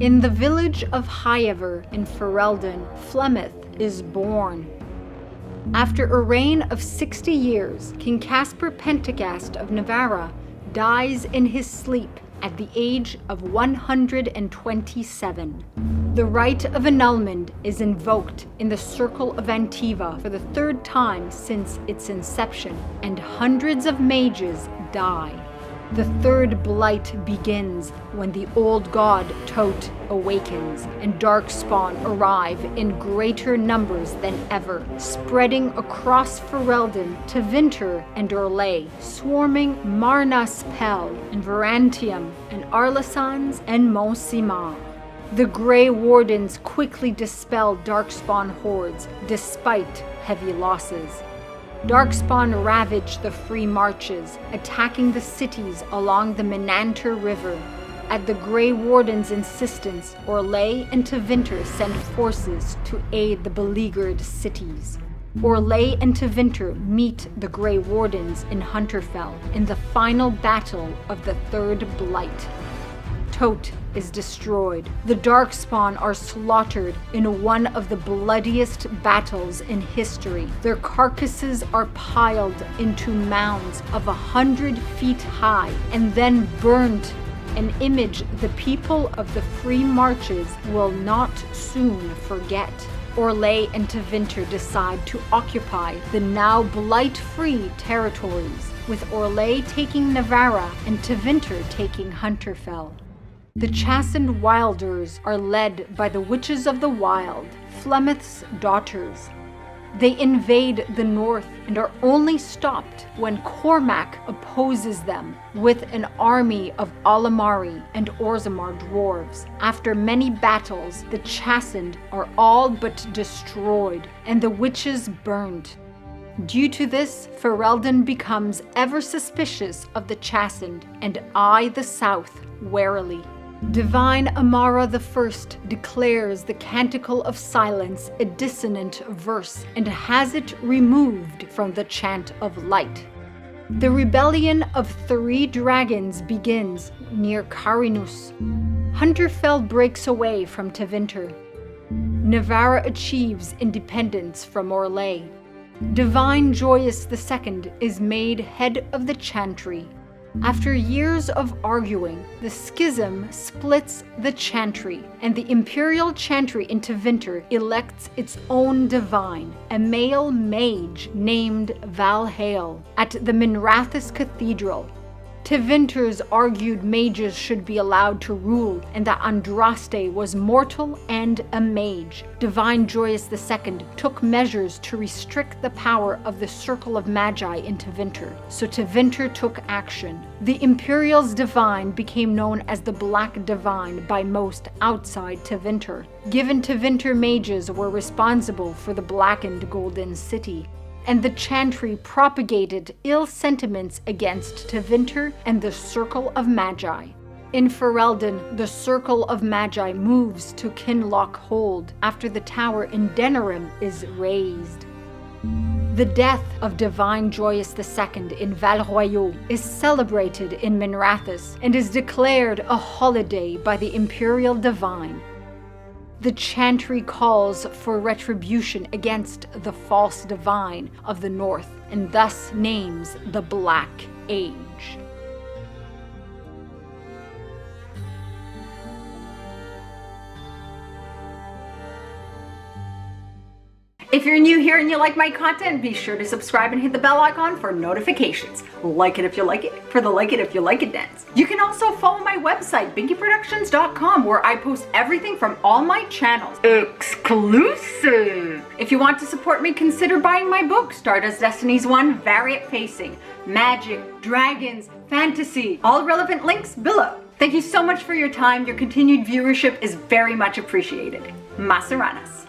In the village of Hyever in Ferelden, Flemeth is born. After a reign of 60 years, King Caspar Pentagast of Navarra dies in his sleep at the age of 127. The rite of annulment is invoked in the Circle of Antiva for the third time since its inception, and hundreds of mages die. The Third Blight begins when the old god Tote awakens and Darkspawn arrive in greater numbers than ever, spreading across Ferelden, Tevinter, and Orlais, swarming Marnas Pel and Varantium and Arlasans and Mont Simar. The Grey Wardens quickly dispel Darkspawn hordes despite heavy losses. Darkspawn ravage the free marches, attacking the cities along the Menanter River. At the Grey Warden's insistence, Orlais and Tevinter send forces to aid the beleaguered cities. Orlais and Tevinter meet the Grey Wardens in Hunterfell in the final battle of the Third Blight. Tote is destroyed. The Darkspawn are slaughtered in one of the bloodiest battles in history. Their carcasses are piled into mounds of 100 feet high and then burnt, an image the people of the Free Marches will not soon forget. Orlais and Tevinter decide to occupy the now blight-free territories, with Orlais taking Navarra and Tevinter taking Hunterfell. The chastened Wilders are led by the Witches of the Wild, Flemeth's daughters. They invade the north and are only stopped when Cormac opposes them with an army of Alamari and Orzammar dwarves. After many battles, the chastened are all but destroyed and the witches burned. Due to this, Ferelden becomes ever suspicious of the chastened and eye the south warily. Divine Amara I declares the Canticle of Silence a dissonant verse and has it removed from the Chant of Light. The rebellion of 3 dragons begins near Carinus. Hunterfell breaks away from Tevinter. Navarra achieves independence from Orlais. Divine Joyous II is made head of the Chantry. After years of arguing, the schism splits the Chantry, and the Imperial Chantry in Tevinter elects its own divine, a male mage named Valhale, at the Minrathous Cathedral. Tevinter's argued mages should be allowed to rule, and that Andraste was mortal and a mage. Divine Joyous II took measures to restrict the power of the Circle of Magi in Tevinter, so Tevinter took action. The Imperial's divine became known as the Black Divine by most outside Tevinter. Given Tevinter mages were responsible for the blackened Golden City, and the Chantry propagated ill sentiments against Tevinter and the Circle of Magi. In Ferelden, the Circle of Magi moves to Kinloch Hold after the tower in Denerim is razed. The death of Divine Joyous II in Val Royeaux is celebrated in Minrathous and is declared a holiday by the Imperial Divine. The Chantry calls for retribution against the false divine of the north and thus names the Black Age. If you're new here and you like my content, be sure to subscribe and hit the bell icon for notifications. Like it if you like it, for the like it if you like it dance. You can also follow my website, binkyproductions.com, where I post everything from all my channels. Exclusive! If you want to support me, consider buying my book, Stardust Destinies 1 Variant Facing. Magic, dragons, fantasy, all relevant links below. Thank you so much for your time. Your continued viewership is very much appreciated. Maseranas.